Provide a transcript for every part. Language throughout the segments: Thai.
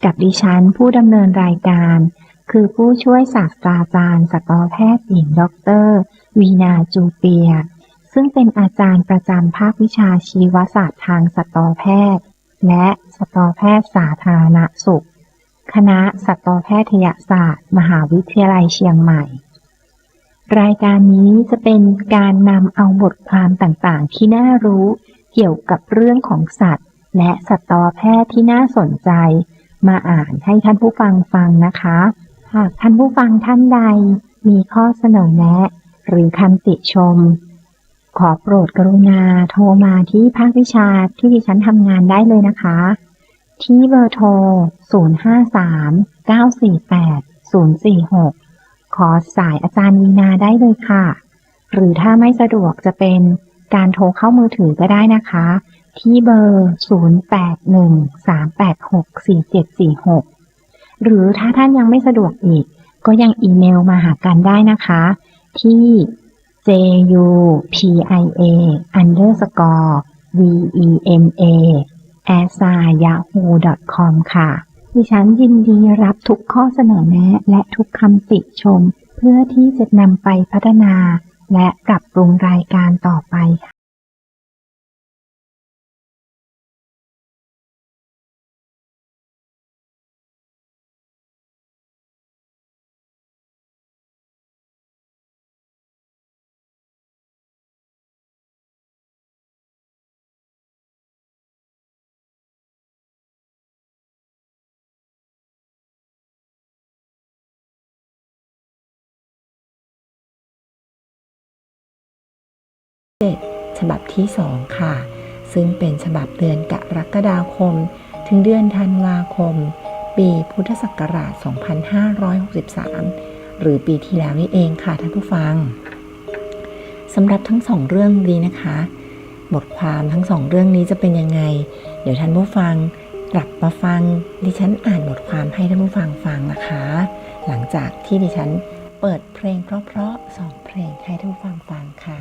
กับดิฉันผู้ดำเนินรายการคือผู้ช่วยศาสตราจารย์สัตวแพทย์หญิงดร.วีนาจูเปียซึ่งเป็นอาจารย์ประจำภาควิชาชีวศาสตร์ทางสัตวแพทย์และสัตวแพทย์สาธารณสุขคณะสัตวแพทยศาสตร์มหาวิทยาลัยเชียงใหม่รายการนี้จะเป็นการนำเอาบทความต่างๆที่น่ารู้เกี่ยวกับเรื่องของสัตว์และสัตวแพทย์ที่น่าสนใจมาอ่านให้ท่านผู้ฟังฟังนะคะหากท่านผู้ฟังท่านใดมีข้อเสนอแนะหรือคำติชมขอโปรดกรุณาโทรมาที่ภาควิชาที่ดิฉันทำงานได้เลยนะคะที่เบอร์โทร 053-948-046 ขอสายอาจารย์วีนาได้เลยค่ะหรือถ้าไม่สะดวกจะเป็นการโทรเข้ามือถือก็ได้นะคะที่เบอร์ 0813864746 หรือถ้าท่านยังไม่สะดวกอีกก็ยังอีเมลมาหากันได้นะคะที่ jupia_vema@yahoo.com ค่ะดิฉันยินดีรับทุกข้อเสนอแนะและทุกคำติชมเพื่อที่จะนำไปพัฒนาและปรับปรุงรายการต่อไปค่ะฉบับที่2ค่ะซึ่งเป็นฉบับเดือนกรกฎาคมถึงเดือนธันวาคมปีพุทธศักราช 2563 หรือปีที่แล้วนี่เองค่ะท่านผู้ฟังสำหรับทั้ง2เรื่องนี้นะคะบทความทั้ง2เรื่องนี้จะเป็นยังไงเดี๋ยวท่านผู้ฟังกลับมาฟังดิฉันอ่านบทความให้ท่านผู้ฟังฟังนะคะหลังจากที่ดิฉันเปิดเพลงเพราะๆ2เพลงให้ท่านผู้ฟังฟังค่ะ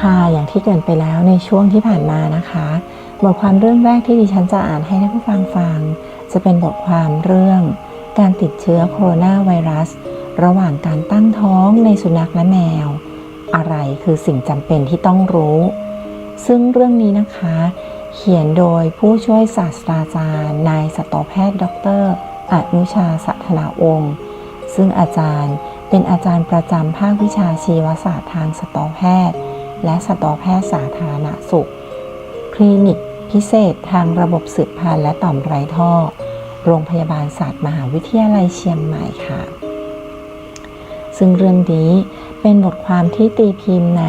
ค่ะอย่างที่เกริ่นไปแล้วในช่วงที่ผ่านมานะคะบทความเรื่องแรกที่ดิฉันจะอ่านให้ท่านผู้ฟังฟังจะเป็นบทความเรื่องการติดเชื้อโคโรนาไวรัสระหว่างการตั้งท้องในสุนัขและแมวอะไรคือสิ่งจำเป็นที่ต้องรู้ซึ่งเรื่องนี้นะคะเขียนโดยผู้ช่วยศาสตราจารย์นายสัตวแพทย์ดร.อนุชาสัทนาวงศ์ซึ่งอาจารย์เป็นอาจารย์ประจำภาควิชาชีวศาสตร์ทางสัตวแพทย์และสัตวแพทย์สาธารณสุขคลินิกพิเศษทางระบบสืบพันธุ์และต่อมไร้ท่อโรงพยาบาลศาสตร์มหาวิทยาลัยเชียงใหม่ค่ะซึ่งเรื่องนี้เป็นบทความที่ตีพิมพ์ใน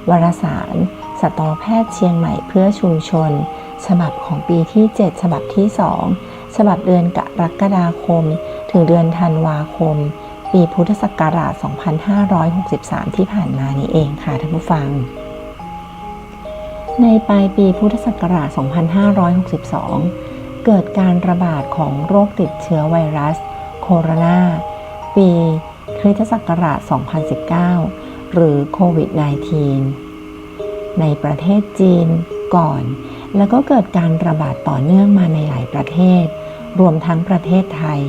วารสารสัตวแพทย์เชียงใหม่เพื่อชุมชนฉบับของปีที่7ฉบับที่2ฉบับเดือนกรกฎาคมถึงเดือนธันวาคมปีพุทธศักราช2563ที่ผ่านมานี้เองค่ะท่านผู้ฟังในปลายปีพุทธศักราช2562เกิดการระบาดของโรคติดเชื้อไวรัสโคโรนาปีคริสตศักราช2019หรือโควิด -19 ในประเทศจีนก่อนแล้วก็เกิดการระบาดต่อเนื่องมาในหลายประเทศรวมทั้งประเทศไทย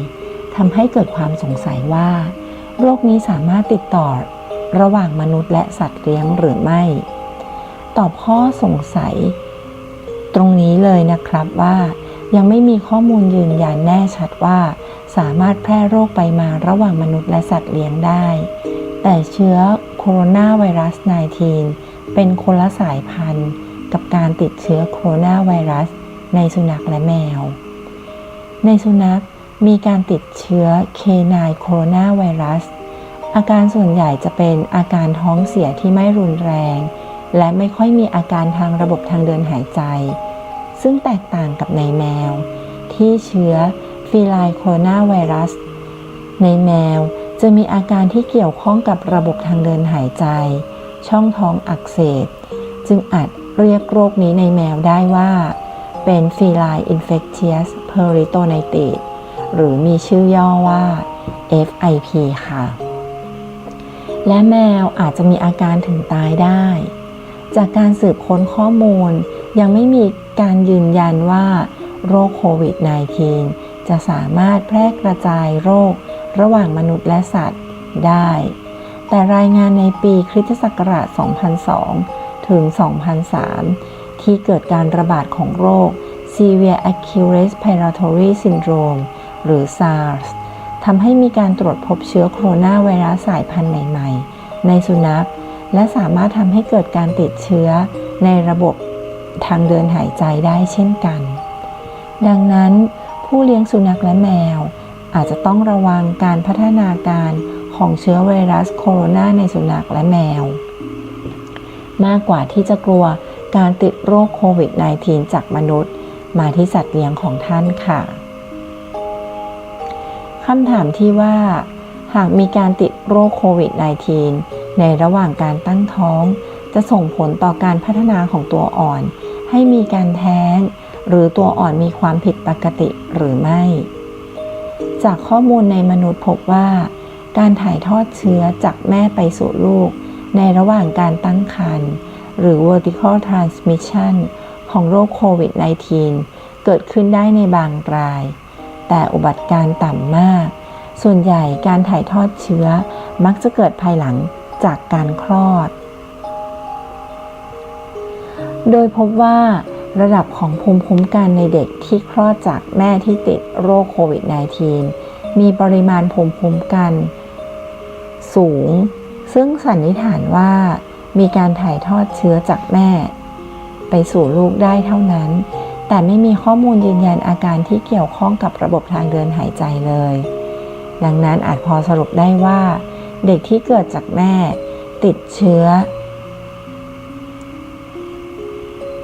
ทำให้เกิดความสงสัยว่าโรคนี้สามารถติดต่อระหว่างมนุษย์และสัตว์เลี้ยงหรือไม่ตอบข้อสงสัยตรงนี้เลยนะครับว่ายังไม่มีข้อมูลยืนยันแน่ชัดว่าสามารถแพร่โรคไปมาระหว่างมนุษย์และสัตว์เลี้ยงได้แต่เชื้อโคโรนาไวรัส -19 เป็นคนละสายพันธุ์กับการติดเชื้อโคโรนาไวรัสในสุนัขและแมวในสุนัขมีการติดเชื้อเคนายโคโรนาไวรัสอาการส่วนใหญ่จะเป็นอาการท้องเสียที่ไม่รุนแรงและไม่ค่อยมีอาการทางระบบทางเดินหายใจซึ่งแตกต่างกับในแมวที่เชื้อฟีไลโคโรนาไวรัสในแมวจะมีอาการที่เกี่ยวข้องกับระบบทางเดินหายใจช่องท้องอักเสบจึงอาจเรียกโรคนี้ในแมวได้ว่าเป็น Feline Infectious Peritonitis หรือมีชื่อย่อว่า FIP ค่ะและแมวอาจจะมีอาการถึงตายได้จากการสืบค้นข้อมูลยังไม่มีการยืนยันว่าโรคโควิด -19 จะสามารถแพร่กระจายโรคระหว่างมนุษย์และสัตว์ได้แต่รายงานในปีคริสตศักราช 2002 ถึง 2003 ที่เกิดการระบาดของโรค Severe Acute Respiratory Syndrome หรือ SARS ทำให้มีการตรวจพบเชื้อโคโรนาไวรัสสายพันธุ์ใหม่ๆในสุนัขและสามารถทำให้เกิดการติดเชื้อในระบบทางเดินหายใจได้เช่นกันดังนั้นผู้เลี้ยงสุนัขและแมวอาจจะต้องระวังการพัฒนาการของเชื้อไวรัสโคโรนาในสุนัขและแมวมากกว่าที่จะกลัวการติดโรคโควิด -19 จากมนุษย์มาที่สัตว์เลี้ยงของท่านค่ะคำถามที่ว่าหากมีการติดโรคโควิด -19 ในระหว่างการตั้งท้องจะส่งผลต่อการพัฒนาของตัวอ่อนให้มีการแท้งหรือตัวอ่อนมีความผิดปกติหรือไม่จากข้อมูลในมนุษย์พบว่าการถ่ายทอดเชื้อจากแม่ไปสู่ลูกในระหว่างการตั้งครรภ์หรือ vertical transmission ของโรคโควิด -19 เกิดขึ้นได้ในบางรายแต่อุบัติการณ์ต่ำมากส่วนใหญ่การถ่ายทอดเชื้อมักจะเกิดภายหลังจากการคลอดโดยพบว่าระดับของภูมิคุ้มกันในเด็กที่คลอดจากแม่ที่ติดโรคโควิด -19 มีปริมาณภูมิคุ้มกันสูงซึ่งสันนิษฐานว่ามีการถ่ายทอดเชื้อจากแม่ไปสู่ลูกได้เท่านั้นแต่ไม่มีข้อมูลยืนยันอาการที่เกี่ยวข้องกับระบบทางเดินหายใจเลยดังนั้นอาจพอสรุปได้ว่าเด็กที่เกิดจากแม่ติดเชื้อ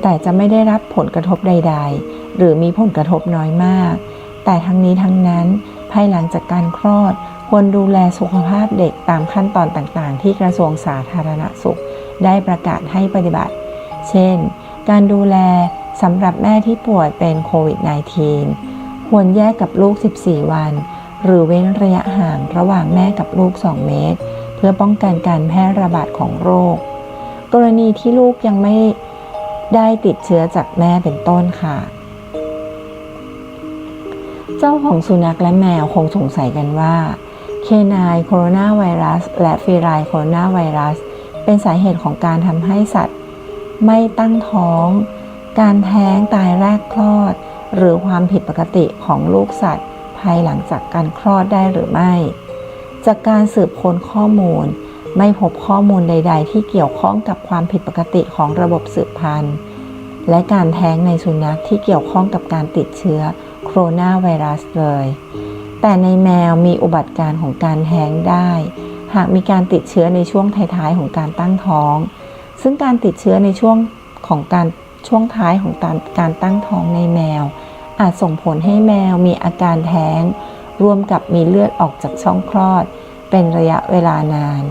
แต่จะไม่ได้รับผลกระทบใดๆหรือมีผลกระทบน้อยมากแต่ทั้งนี้ทั้งนั้นภายหลังจากการคลอดควรดูแลสุขภาพเด็กตามขั้นตอนต่างๆที่กระทรวงสาธารณสุขได้ประกาศให้ปฏิบัติเช่นการดูแลสำหรับแม่ที่ป่วยเป็นโควิด -19 ควรแยกกับลูก14 วันหรือเว้นระยะห่างระหว่างแม่กับลูก2 เมตรเพื่อป้องกันการแพร่ระบาดของโรค กรณีที่ลูกยังไม่ได้ติดเชื้อจากแม่เป็นต้นค่ะเจ้าของสุนัขและแมวคงสงสัยกันว่าเคนายโคโรนาไวรัสและฟีไรโคโรนาไวรัสเป็นสาเหตุของการทำให้สัตว์ไม่ตั้งท้องการแท้งตายแรกคลอดหรือความผิดปกติของลูกสัตว์ภายหลังจากการคลอดได้หรือไม่จากการสืบค้นข้อมูลไม่พบข้อมูลใดๆที่เกี่ยวข้องกับความผิดปกติของระบบสืบพันธุ์และการแท้งในสุนัขที่เกี่ยวข้องกับการติดเชื้อโคโรนาไวรัสเลยแต่ในแมวมีอุบัติการณ์ของการแท้งได้หากมีการติดเชื้อในช่วงท้ายๆของการตั้งท้องซึ่งการติดเชื้อในช่วงท้ายของการตั้งท้องในแมวอาจส่งผลให้แมวมีอาการแท้งรวมกับมีเลือดออกจากช่องคลอดเป็นระยะเวลานาน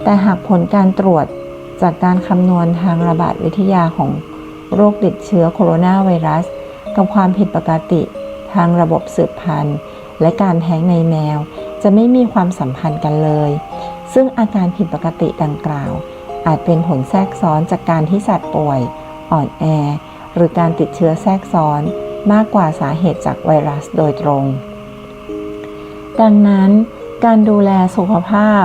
แต่หากผลการตรวจจากการคำนวณทางระบาดวิทยาของโรคติดเชื้อโคโรนาไวรัสกับความผิดปกติทางระบบสืบพันธุ์และการแท้งในแมวจะไม่มีความสัมพันธ์กันเลยซึ่งอาการผิดปกติดังกล่าวอาจเป็นผลแทรกซ้อนจากการที่สัตว์ป่วยอ่อนแอหรือการติดเชื้อแทรกซ้อนมากกว่าสาเหตุจากไวรัสโดยตรงดังนั้นการดูแลสุขภาพ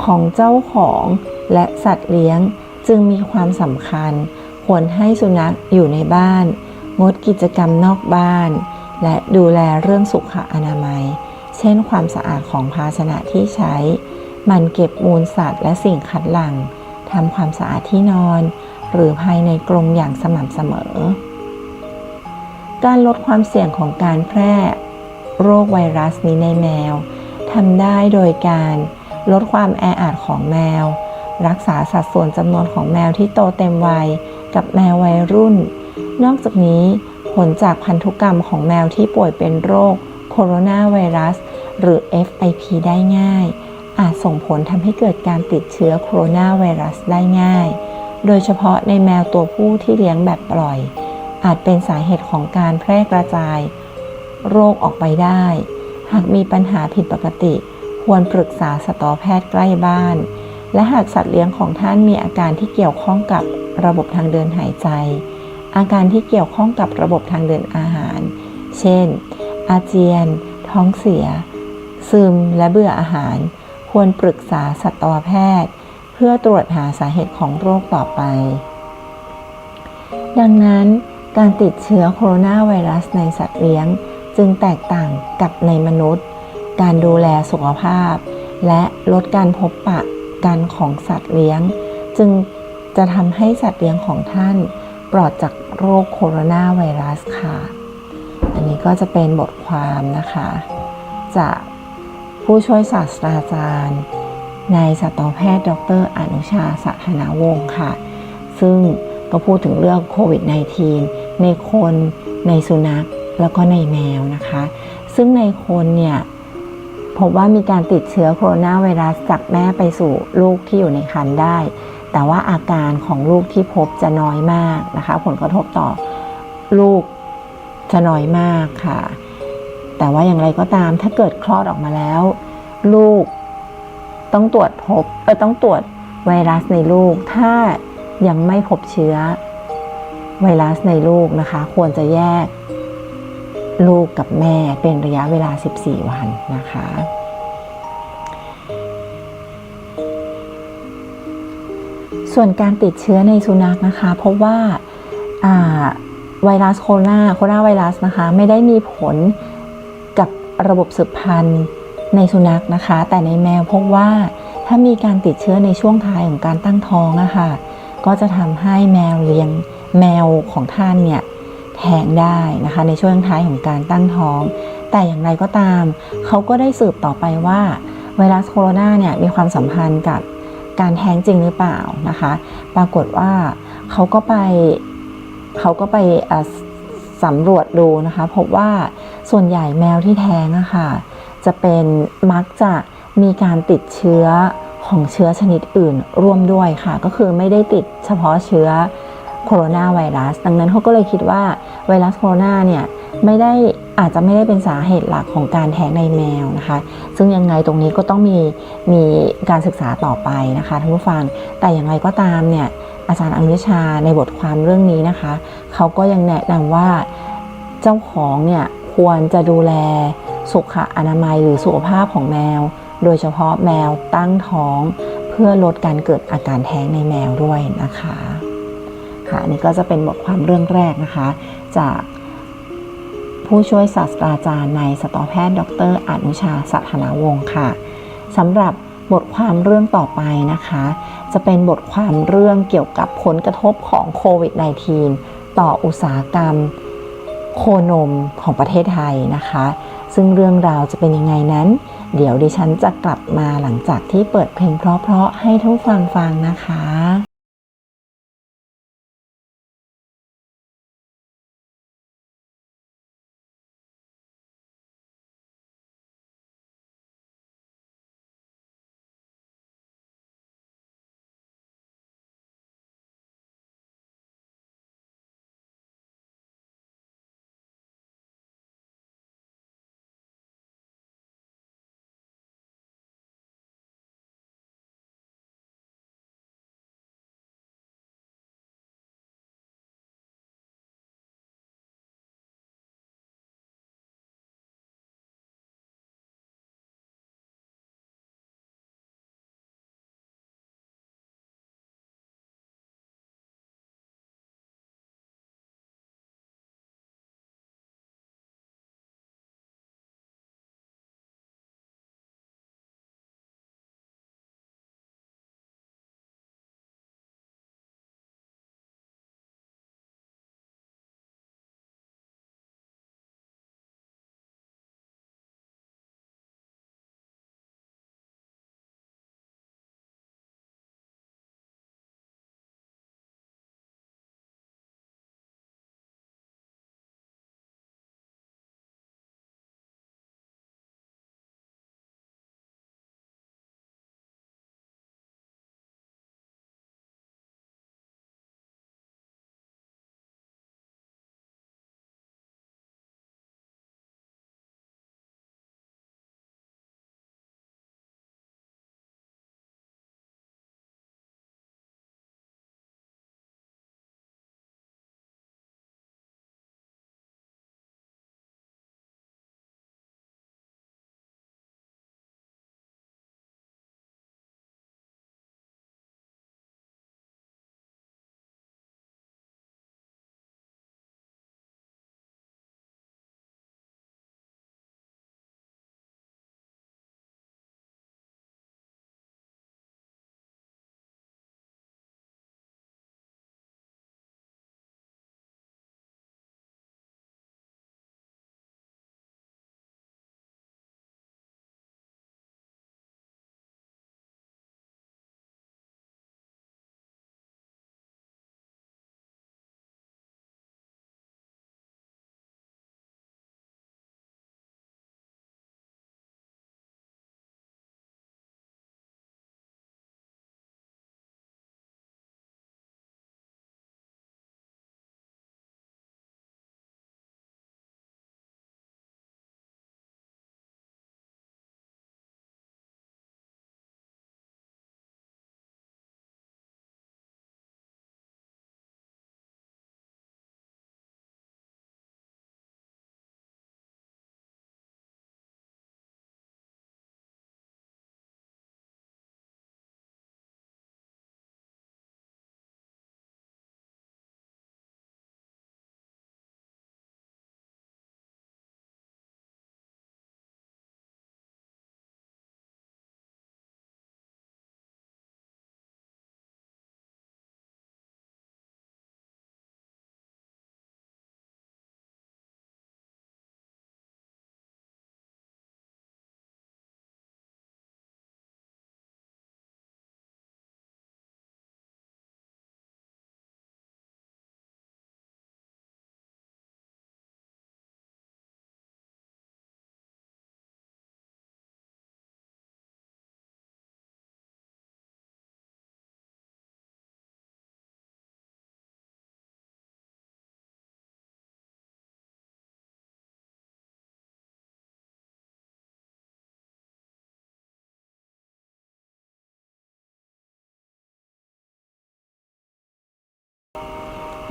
ของเจ้าของและสัตว์เลี้ยงจึงมีความสำคัญควรให้สุนัขอยู่ในบ้านงดกิจกรรมนอกบ้านและดูแลเรื่องสุขอนามัยเช่นความสะอาดของภาชนะที่ใช้หมั่นเก็บมูลสัตว์และสิ่งคัดหลั่งทำความสะอาดที่นอนหรือภายในกรงอย่างสม่ำเสมอการลดความเสี่ยงของการแพร่โรคไวรัสนี้ในแมวทำได้โดยการลดความแออัดของแมวรักษาสัดส่วนจำนวนของแมวที่โตเต็มวัยกับแมววัยรุ่นนอกจากนี้ผลจากพันธุกรรมของแมวที่ป่วยเป็นโรคโคโรนาไวรัสหรือ FIP ได้ง่ายอาจส่งผลทำให้เกิดการติดเชื้อโคโรนาไวรัสได้ง่ายโดยเฉพาะในแมวตัวผู้ที่เลี้ยงแบบปล่อยอาจเป็นสาเหตุของการแพร่กระจายโรคออกไปได้หากมีปัญหาผิดปกติควรปรึกษาสัตวแพทย์ใกล้บ้านและหากสัตว์เลี้ยงของท่านมีอาการที่เกี่ยวข้องกับระบบทางเดินหายใจอาการที่เกี่ยวข้องกับระบบทางเดินอาหารเช่นอาเจียนท้องเสียซึมและเบื่ออาหารควรปรึกษาสัตวแพทย์เพื่อตรวจหาสาเหตุของโรคต่อไปดังนั้นการติดเชื้อโคโรนาไวรัสในสัตว์เลี้ยงจึงแตกต่างกับในมนุษย์การดูแลสุขภาพและลดการพบปะกันของสัตว์เลี้ยงจึงจะทำให้สัตว์เลี้ยงของท่านปลอดจากโรคโคโรนาไวรัสค่ะอันนี้ก็จะเป็นบทความนะคะจากผู้ช่วยศาสตราจารย์นายสัตวแพทย์ดร.อนุชาสถานวงศ์ค่ะซึ่งก็พูดถึงเรื่องโควิด -19 ในคนในสุนัขแล้วก็ในแมวนะคะซึ่งในคนเนี่ยพบว่ามีการติดเชื้อโคโรนาไวรัสจากแม่ไปสู่ลูกที่อยู่ในครรภ์ได้แต่ว่าอาการของลูกที่พบจะน้อยมากนะคะผลกระทบต่อลูกจะน้อยมากค่ะแต่ว่าอย่างไรก็ตามถ้าเกิดคลอดออกมาแล้วลูกต้องตรวจไวรัสในลูกถ้ายังไม่พบเชื้อไวรัสในลูกนะคะควรจะแยกลูกกับแม่เป็นระยะเวลา14 วันนะคะส่วนการติดเชื้อในสุนัขนะคะพบว่าไวรัสโคโรนาไวรัสนะคะไม่ได้มีผลกับระบบสืบพันธุ์ในสุนัขนะคะแต่ในแมวพบว่าถ้ามีการติดเชื้อในช่วงท้ายของการตั้งท้องนะคะก็จะทำให้แมวของท่านเนี่ยแท้งได้นะคะในช่วงท้ายของการตั้งท้องแต่อย่างไรก็ตามเขาก็ได้สืบต่อไปว่าไวรัสโคโรนาเนี่ยมีความสัมพันธ์กับการแท้งจริงหรือเปล่านะคะปรากฏว่าเขาก็ไปสำรวจดูนะคะพบว่าส่วนใหญ่แมวที่แท้งนะคะจะมักจะมีการติดเชื้อของเชื้อชนิดอื่นร่วมด้วยค่ะก็คือไม่ได้ติดเฉพาะเชื้อโคโรนาไวรัสดังนั้นเขาก็เลยคิดว่าไวรัสโคโรนาเนี่ยอาจจะไม่ได้เป็นสาเหตุหลักของการแท้งในแมวนะคะซึ่งยังไงตรงนี้ก็ต้องมีการศึกษาต่อไปนะคะท่านผู้ฟังแต่อย่างไรก็ตามเนี่ย อาจารย์อนุชาในบทความเรื่องนี้นะคะเขาก็ยังแนะนำว่าเจ้าของเนี่ยควรจะดูแลสุขอนามัยหรือสุขภาพของแมวโดยเฉพาะแมวตั้งท้องเพื่อลดการเกิดอาการแท้งในแมวด้วยนะคะค่ะนี่ก็จะเป็นบทความเรื่องแรกนะคะจากผู้ช่วยศาสตราจารย์นายสัตวแพทย์ดร.อนุชา สัทนวงศ์ค่ะสำหรับบทความเรื่องต่อไปนะคะจะเป็นบทความเรื่องเกี่ยวกับผลกระทบของโควิด -19 ต่ออุตสาหกรรมโคนมของประเทศไทยนะคะซึ่งเรื่องราวจะเป็นยังไงนั้นเดี๋ยวดิฉันจะกลับมาหลังจากที่เปิดเพลงเพราะๆให้ทุกฟังฟังนะคะ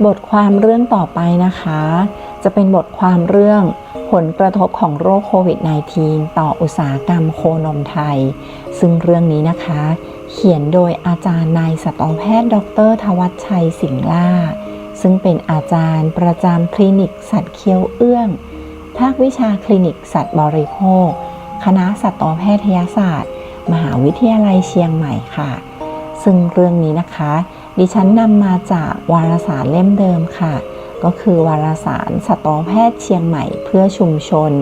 บทความเรื่องต่อไปนะคะจะเป็นบทความเรื่องผลกระทบของโรคโควิด -19 ต่ออุตสาหกรรมโคนมไทยซึ่งเรื่องนี้นะคะเขียนโดยอาจารย์นายสัตวแพทย์ดร.ทวัชชัยสิงห์ล่าซึ่งเป็นอาจารย์ประจำคลินิกสัตว์เคี้ยวเอื้องภาควิชาคลินิกสัตว์บริโภคคณะสัตวแพทยศาสตร์มหาวิทยาลัยเชียงใหม่ค่ะซึ่งเรื่องนี้นะคะดิฉันนำมาจากวารสารเล่มเดิมค่ะก็คือวารสารสัตวแพทย์เชียงใหม่เพื่อชุมชน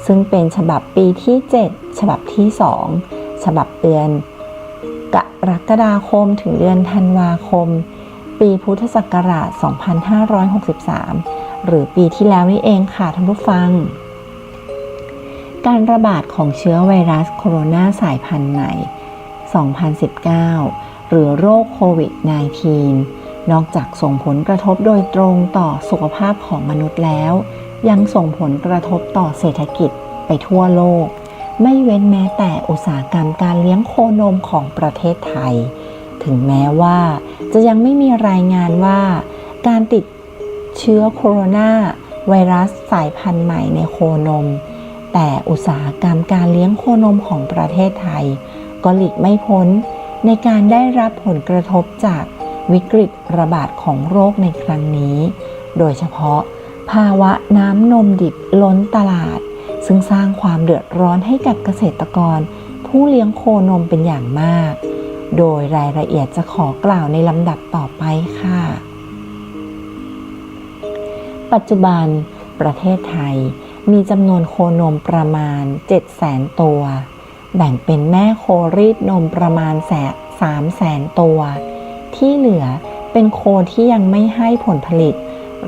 ซึ่งเป็นฉบับปีที่7ฉบับที่2ฉบับเดือนกรกฎาคมถึงเดือนธันวาคมปีพุทธศักราช 2563 หรือปีที่แล้วนี่เองค่ะท่านผู้ฟังการระบาดของเชื้อไวรัสโคโรนาสายพันธุ์ใหม่ 2019 หรือโรคโควิด -19 นอกจากส่งผลกระทบโดยตรงต่อสุขภาพของมนุษย์แล้วยังส่งผลกระทบต่อเศรษฐกิจไปทั่วโลกไม่เว้นแม้แต่อุตสาหกรรมการเลี้ยงโคนมของประเทศไทยถึงแม้ว่าจะยังไม่มีรายงานว่าการติดเชื้อโคโรนาไวรัสสายพันธุ์ใหม่ในโคนมแต่อุตสาหกรรมการเลี้ยงโคนมของประเทศไทยก็หลีกไม่พ้นในการได้รับผลกระทบจากวิกฤตระบาดของโรคในครั้งนี้โดยเฉพาะภาวะน้ำนมดิบล้นตลาดซึ่งสร้างความเดือดร้อนให้กับเกษตรกรผู้เลี้ยงโคนมเป็นอย่างมากโดยรายละเอียดจะขอกล่าวในลำดับต่อไปค่ะปัจจุบันประเทศไทยมีจำนวนโคนมประมาณ 700,000 ตัวแบ่งเป็นแม่โครีดนมประมาณ300,000 ตัวที่เหลือเป็นโคที่ยังไม่ให้ผลผลิต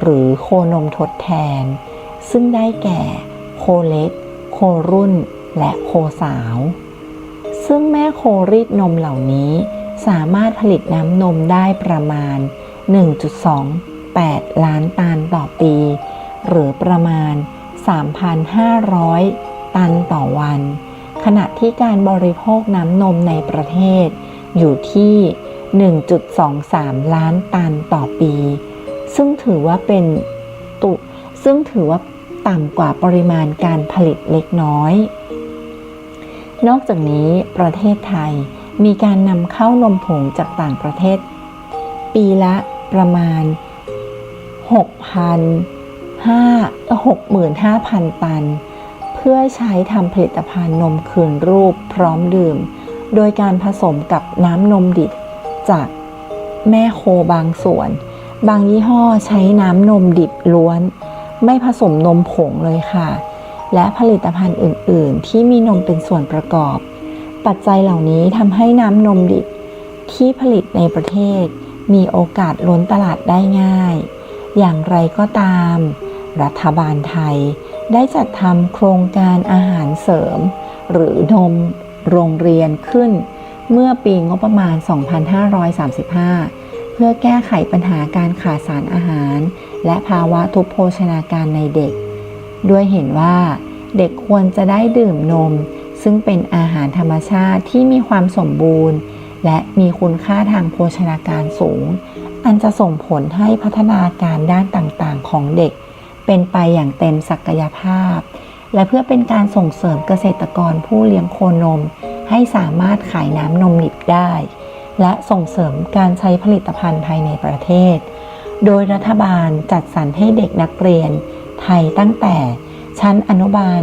หรือโคนมทดแทนซึ่งได้แก่โคเล็กโครุ่นและโคสาวซึ่งแม่โครีดนมเหล่านี้สามารถผลิตน้ำนมได้ประมาณ 1.28 ล้านตันต่อปีหรือประมาณ 3,500 ตันต่อวันขณะที่การบริโภคน้ำนมในประเทศอยู่ที่ 1.23 ล้านตันต่อปีซึ่งถือว่าต่ำกว่าปริมาณการผลิตเล็กน้อยนอกจากนี้ประเทศไทยมีการนำเข้านมผงจากต่างประเทศปีละประมาณ 65,000 ตันเพื่อใช้ทำผลิตภัณฑ์นมคืนรูปพร้อมดื่มโดยการผสมกับน้ำนมดิบจากแม่โคบางส่วนบางยี่ห้อใช้น้ำนมดิบล้วนไม่ผสมนมผงเลยค่ะและผลิตภัณฑ์อื่นๆที่มีนมเป็นส่วนประกอบปัจจัยเหล่านี้ทำให้น้ำนมดิบที่ผลิตในประเทศมีโอกาสล้นตลาดได้ง่ายอย่างไรก็ตามรัฐบาลไทยได้จัดทำโครงการอาหารเสริมหรือนมโรงเรียนขึ้นเมื่อปีงบประมาณ 2535 เพื่อแก้ไขปัญหาการขาดสารอาหารและภาวะทุพโภชนาการในเด็กด้วยเห็นว่าเด็กควรจะได้ดื่มนมซึ่งเป็นอาหารธรรมชาติที่มีความสมบูรณ์และมีคุณค่าทางโภชนาการสูงอันจะส่งผลให้พัฒนาการด้านต่างๆของเด็กเป็นไปอย่างเต็มศักยภาพและเพื่อเป็นการส่งเสริมเกษตรกรผู้เลี้ยงโคนมให้สามารถขายน้ำนมดิบได้และส่งเสริมการใช้ผลิตภัณฑ์ภายในประเทศโดยรัฐบาลจัดสรรให้เด็กนักเรียนไทยตั้งแต่ชั้นอนุบาล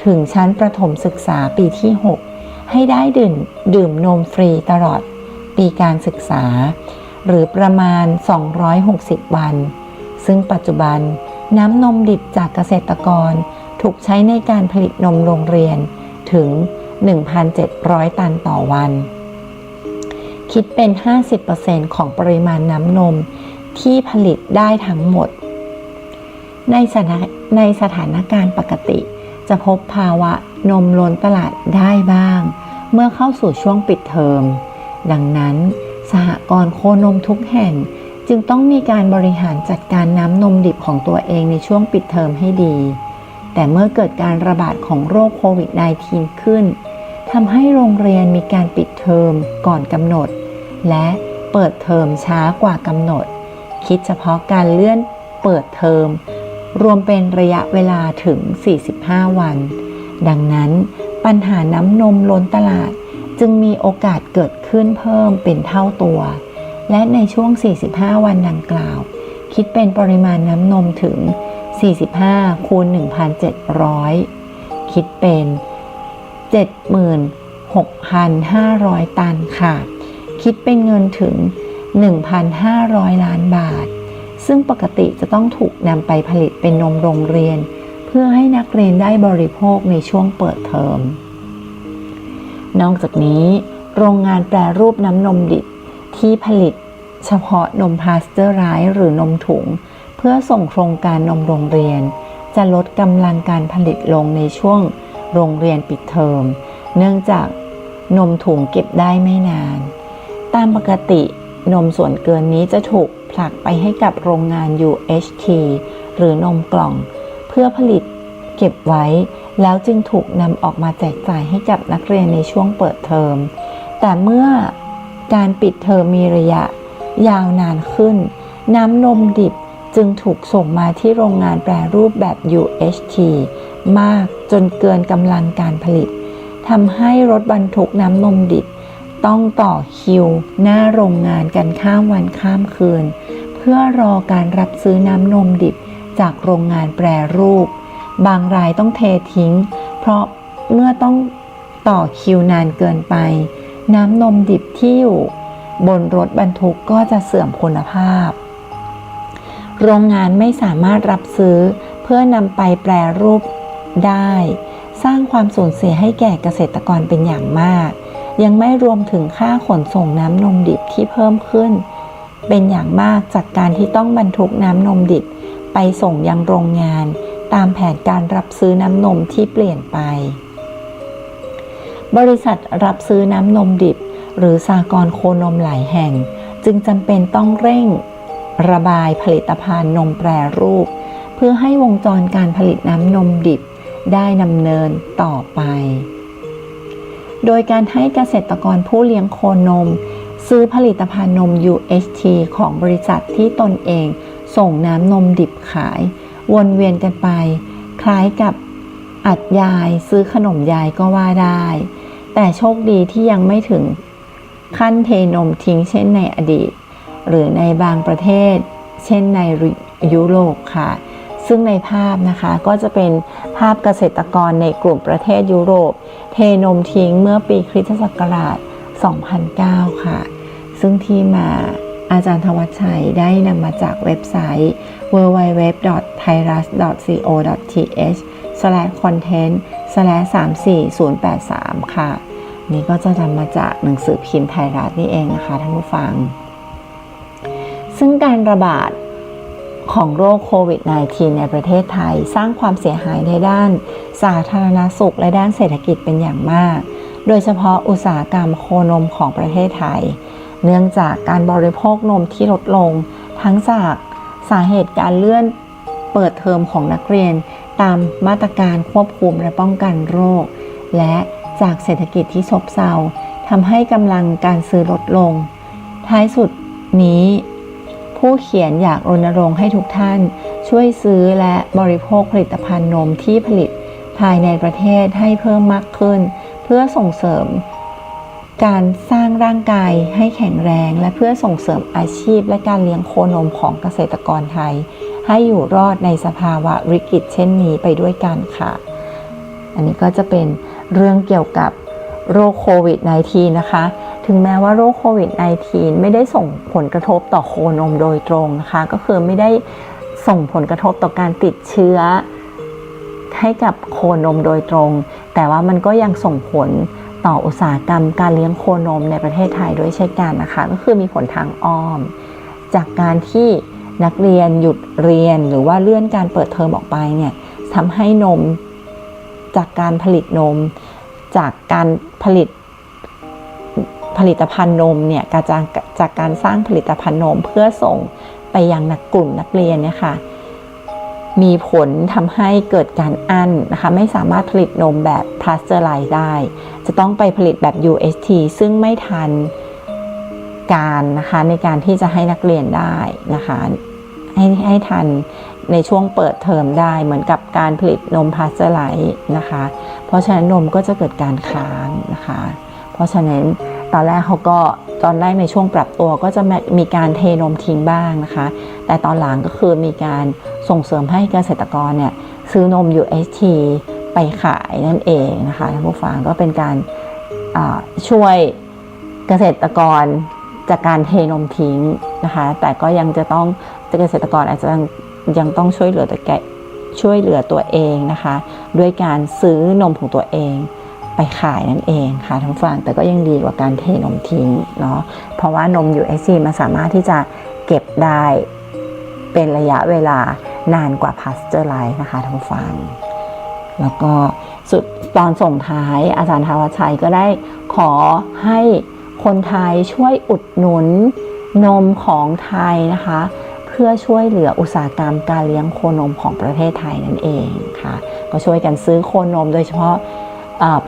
ถึงชั้นประถมศึกษาปีที่ 6ให้ได้ดื่มนมฟรีตลอดปีการศึกษาหรือประมาณ260วันซึ่งปัจจุบันน้ำนมดิบจากเกษตรกรถูกใช้ในการผลิตนมโรงเรียนถึง 1,700 ตันต่อวันคิดเป็น 50% ของปริมาณน้ำนมที่ผลิตได้ทั้งหมดในสถานการณ์ปกติจะพบภาวะนมล้นตลาดได้บ้างเมื่อเข้าสู่ช่วงปิดเทอมดังนั้นสหกรณ์โคนมทุกแห่งจึงต้องมีการบริหารจัดการน้ำนมดิบของตัวเองในช่วงปิดเทอมให้ดีแต่เมื่อเกิดการระบาดของโรคโควิด -19 ขึ้นทำให้โรงเรียนมีการปิดเทอมก่อนกำหนดและเปิดเทอมช้ากว่ากำหนด คิดเฉพาะการเลื่อนเปิดเทอมรวมเป็นระยะเวลาถึง45วันดังนั้นปัญหาน้ำนมล้นตลาดจึงมีโอกาสเกิดขึ้นเพิ่มเป็นเท่าตัวและในช่วง45วันดังกล่าวคิดเป็นปริมาณน้ำนมถึง45คูณ 1,700 คิดเป็น 76,500 ตันค่ะคิดเป็นเงินถึง 1,500 ล้านบาทซึ่งปกติจะต้องถูกนำไปผลิตเป็นนมโรงเรียนเพื่อให้นักเรียนได้บริโภคในช่วงเปิดเทอมนอกจากนี้โรงงานแปรรูปน้ำนมดิบที่ผลิตเฉพาะนมพาสเจอร์ไรซ์หรือนมถุงเพื่อส่งโครงการนมโรงเรียนจะลดกำลังการผลิตลงในช่วงโรงเรียนปิดเทอมเนื่องจากนมถุงเก็บได้ไม่นานตามปกตินมส่วนเกินนี้จะถูกผลักไปให้กับโรงงาน UHT หรือนมกล่องเพื่อผลิตเก็บไว้แล้วจึงถูกนำออกมาแจกจ่ายให้กับนักเรียนในช่วงเปิดเทอมแต่เมื่อการปิดเทอมมีระยะยาวนานขึ้นน้ำนมดิบจึงถูกส่งมาที่โรงงานแปรรูปแบบ UHT มากจนเกินกำลังการผลิตทำให้รถบรรทุกน้ำนมดิบต้องต่อคิวหน้าโรงงานกันข้ามวันข้ามคืนเพื่อรอการรับซื้อน้ำนมดิบจากโรงงานแปรรูปบางรายต้องเททิ้งเพราะเมื่อต้องต่อคิวนานเกินไปน้ำนมดิบที่อยู่บนรถบรรทุกก็จะเสื่อมคุณภาพโรงงานไม่สามารถรับซื้อเพื่อนำไปแปรรูปได้สร้างความสูญเสียให้แก่เกษตรกรเป็นอย่างมากยังไม่รวมถึงค่าขนส่งน้ำนมดิบที่เพิ่มขึ้นเป็นอย่างมากจากการที่ต้องบรรทุกน้ำนมดิบไปส่งยังโรงงานตามแผนการรับซื้อน้ำนมที่เปลี่ยนไปบริษัทรับซื้อน้ำนมดิบหรือสหกรณ์โคนมหลายแห่งจึงจำเป็นต้องเร่งระบายผลิตภัณฑ์นมแปรรูปเพื่อให้วงจรการผลิตน้ำนมดิบได้ดำเนินต่อไปโดยการให้เกษตรกรผู้เลี้ยงโคนมซื้อผลิตภัณฑ์นม UHT ของบริษัทที่ตนเองส่งน้ำนมดิบขายวนเวียนกันไปคล้ายกับอัดยายซื้อขนมยายก็ว่าได้แต่โชคดีที่ยังไม่ถึงขั้นเทนมทิ้งเช่นในอดีตหรือในบางประเทศเช่นในยุโรปค่ะซึ่งในภาพนะคะก็จะเป็นภาพเกษตรกรในกลุ่มประเทศยุโรปเทนมทิ้งเมื่อปีคริสตศักราช 2009 ค่ะซึ่งที่มาอาจารย์ธวัชชัยได้นำมาจากเว็บไซต์ www.thairas.co.th/content/34083 ค่ะนี่ก็จะนำมาจากหนังสือพิมพ์ไทยรัฐนี่เองนะคะท่านผู้ฟังซึ่งการระบาดของโรคโควิด -19 ในประเทศไทยสร้างความเสียหายในด้านสาธารณสุขและด้านเศรษฐกิจเป็นอย่างมากโดยเฉพาะอุตสาหกรรมโคนมของประเทศไทยเนื่องจากการบริโภคนมที่ลดลงทั้งจากสาเหตุการเลื่อนเปิดเทอมของนักเรียนตามมาตรการควบคุมและป้องกันโรคและจากเศรษฐกิจที่ซบเซาทำให้กำลังการซื้อลดลงท้ายสุดนี้ผู้เขียนอยากรณรงค์ให้ทุกท่านช่วยซื้อและบริโภคผลิตภัณฑ์นมที่ผลิตภายในประเทศให้เพิ่มมากขึ้นเพื่อส่งเสริมการสร้างร่างกายให้แข็งแรงและเพื่อส่งเสริมอาชีพและการเลี้ยงโคนมของเกษตรกรไทยให้อยู่รอดในสภาวะวิกฤตเช่นนี้ไปด้วยกันค่ะอันนี้ก็จะเป็นเรื่องเกี่ยวกับโรคโควิด -19 นะคะถึงแม้ว่าโรคโควิด -19 ไม่ได้ส่งผลกระทบต่อโคนมโดยตรงนะคะก็คือไม่ได้ส่งผลกระทบต่อการติดเชื้อให้กับโคนมโดยตรงแต่ว่ามันก็ยังส่งผลต่ออุตสาหกรรมการเลี้ยงโคนมในประเทศไทยด้วยเช่นกันนะคะก็คือมีผลทางอ้อมจากการที่นักเรียนหยุดเรียนหรือว่าเลื่อนการเปิดเทอมออกไปเนี่ยทำให้นมจากการผลิตนมจากการผลิตภัณฑ์นมเนี่ยจากการสร้างผลิตภัณฑ์นมเพื่อส่งไปยังกลุ่มนักเรียนเนี่ยค่ะมีผลทำให้เกิดการอั้นนะคะไม่สามารถผลิตนมแบบพาสเจอร์ไลซ์ได้จะต้องไปผลิตแบบ UHT ซึ่งไม่ทัน การนะคะในการที่จะให้นักเรียนได้นะคะให้ทันในช่วงเปิดเทอมได้เหมือนกับการผลิตนมพาสเจอร์ไลซ์นะคะเพราะฉะนั้นนมก็จะเกิดการค้างนะคะเพราะฉะนั้นตอนแรกในช่วงปรับตัวก็จะมีการเทนมทิ้งบ้างนะคะแต่ตอนหลังก็คือมีการส่งเสริมให้เกษตรกรเนี่ยซื้อนม UHT ไปขายนั่นเองนะคะท่านผู้ฟังก็เป็นการช่วยเกษตรกรจากการเทนมทิ้งนะคะแต่ก็ยังจะต้องเกษตรกรอาจจะยังต้องช่วยเหลือตัวเองนะคะด้วยการซื้อนมของตัวเองไปขายนั่นเองค่ะท่านผู้ฟังแต่ก็ยังดีกว่าการเทนมทิ้งเนาะเพราะว่านม UHT มันสามารถที่จะเก็บได้เป็นระยะเวลานานกว่าพาสเจอร์ไลซ์นะคะท่านผู้ฟังแล้วก็ตอนส่งท้ายอาจารย์ธวัชชัยก็ได้ขอให้คนไทยช่วยอุดหนุนนมของไทยนะคะเพื่อช่วยเหลืออุตสาหกรรมการเลี้ยงโคนมของประเทศไทยนั่นเองค่ะก็ช่วยกันซื้อโคนมโดยเฉพาะ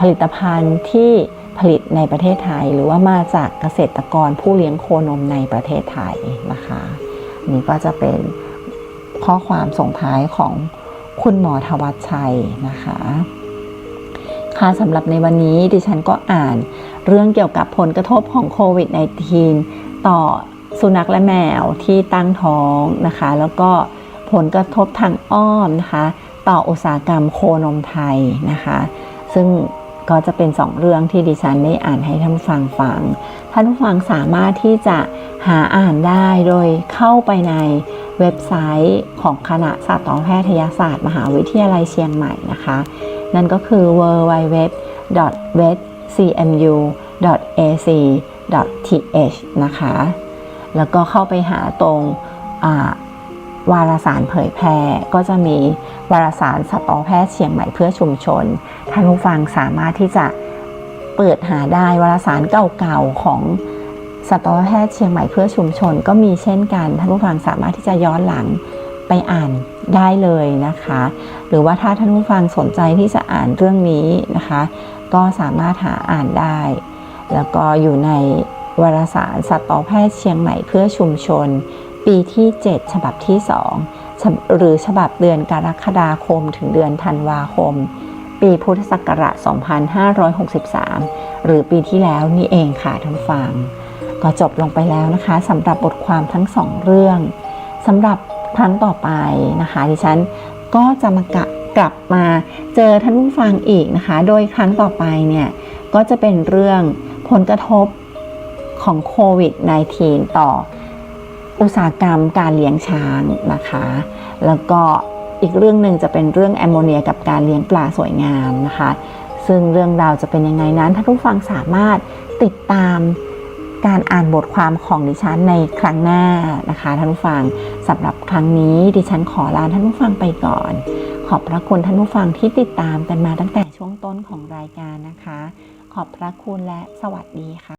ผลิตภัณฑ์ที่ผลิตในประเทศไทยหรือว่ามาจากเกษตรกรผู้เลี้ยงโคนมในประเทศไทยนะคะนี่ก็จะเป็นข้อความส่งท้ายของคุณหมอธวัชชัยนะคะค่ะสำหรับในวันนี้ดิฉันก็อ่านเรื่องเกี่ยวกับผลกระทบของโควิด -19 ต่อสุนัขและแมวที่ตั้งท้องนะคะแล้วก็ผลกระทบทางอ้อมนะคะต่ออุตสาหกรรมโคนมไทยนะคะซึ่งก็จะเป็น2เรื่องที่ดิฉันได้อ่านให้ท่านผู้ฟังฟังท่านผู้ฟังสามารถที่จะหาอ่านได้โดยเข้าไปในเว็บไซต์ของคณะสัตวแพทยศาสตร์มหาวิทยาลัยเชียงใหม่นะคะนั่นก็คือ www.vetcmu.ac.th นะคะแล้วก็เข้าไปหาตรงวารสารเผยแพร่ก็จะมีวารสารสัตวแพทย์เชียงใหม่เพื่อชุมชนท่านผู้ฟังสามารถที่จะเปิดหาได้วารสารเก่าๆของสัตวแพทย์เชียงใหม่เพื่อชุมชนก็มีเช่นกันท่านผู้ฟังสามารถที่จะย้อนหลังไปอ่านได้เลยนะคะหรือว่าถ้าท่านผู้ฟังสนใจที่จะอ่านเรื่องนี้นะคะก็สามารถหาอ่านได้แล้วก็อยู่ในวารสารสัตวแพทย์เชียงใหม่เพื่อชุมชนปีที่7ฉบับที่2หรือฉบับเดือนกรกฎาคมถึงเดือนธันวาคมปีพุทธศักราช2563หรือปีที่แล้วนี่เองค่ะท่านผู้ฟังก็จบลงไปแล้วนะคะสำหรับบทความทั้ง2เรื่องสำหรับครั้งต่อไปนะคะดิฉันก็จะกลับมาเจอท่านผู้ฟังอีกนะคะโดยครั้งต่อไปเนี่ยก็จะเป็นเรื่องผลกระทบของโควิด -19 ต่ออุตสาหกรรมการเลี้ยงช้างนะคะแล้วก็อีกเรื่องหนึ่งจะเป็นเรื่องแอมโมเนียกับการเลี้ยงปลาสวยงามนะคะซึ่งเรื่องราวจะเป็นยังไงนั้นท่านผู้ฟังสามารถติดตามการอ่านบทความของดิฉันในครั้งหน้านะคะท่านผู้ฟังสำหรับครั้งนี้ดิฉันขอลาท่านผู้ฟังไปก่อนขอบพระคุณท่านผู้ฟังที่ติดตามกันมาตั้งแต่ช่วงต้นของรายการนะคะขอบพระคุณและสวัสดีค่ะ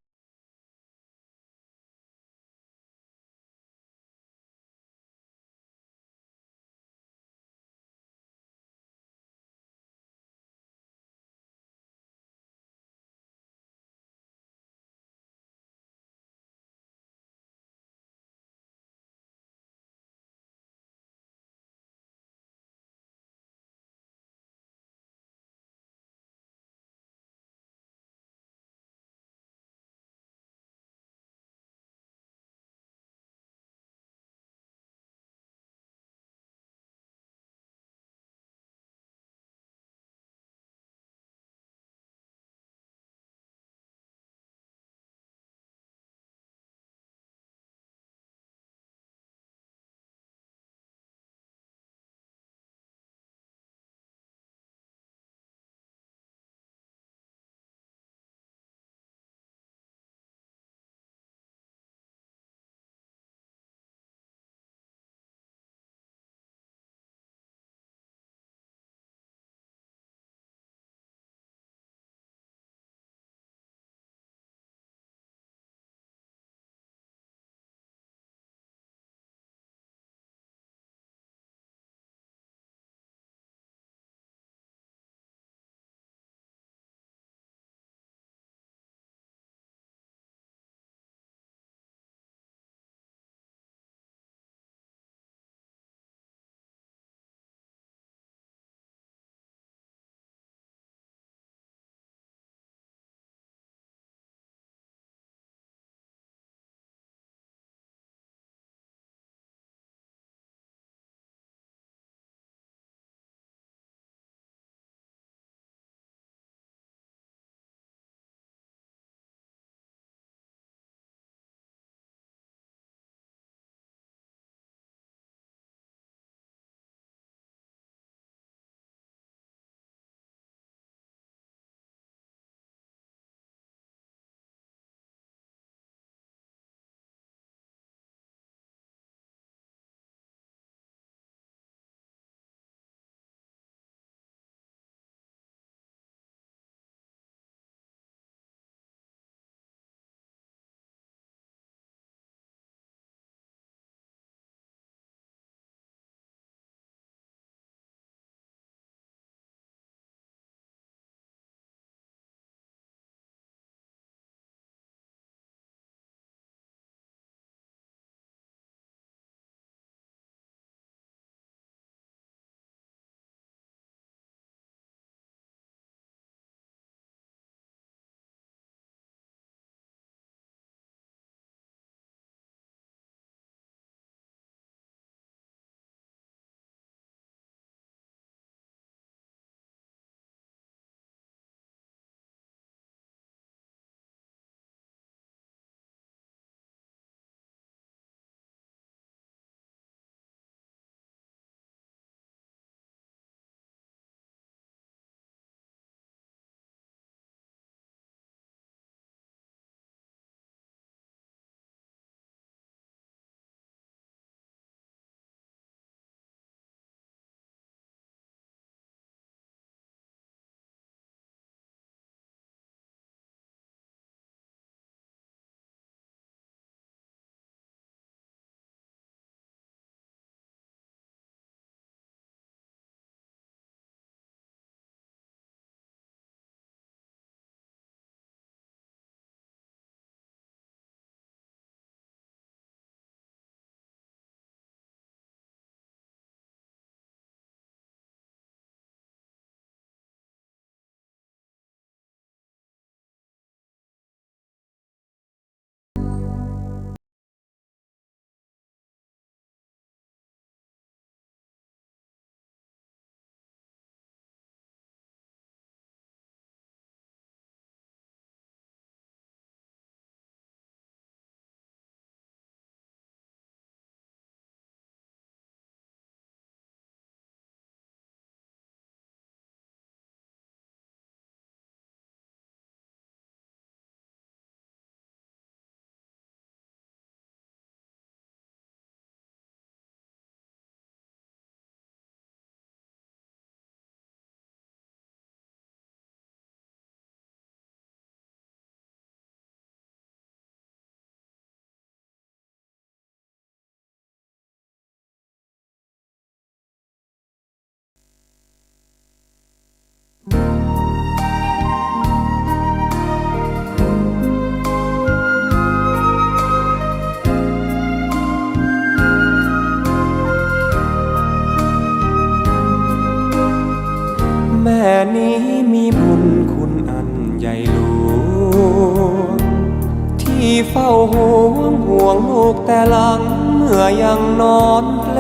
แต่หลังเมื่อยังนอนเปล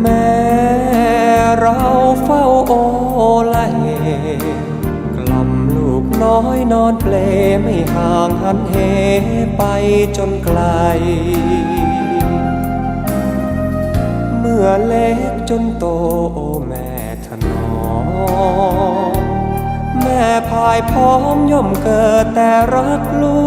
แม่เราเฝ้าโอละเหกล่อมลูกน้อยนอนเปลไม่ห่างหันเหไปจนไกลเมื่อเล็กจนโตโอ้แม่ถนอมแม่พายพร้อมย่อมเกิดแต่รักลูก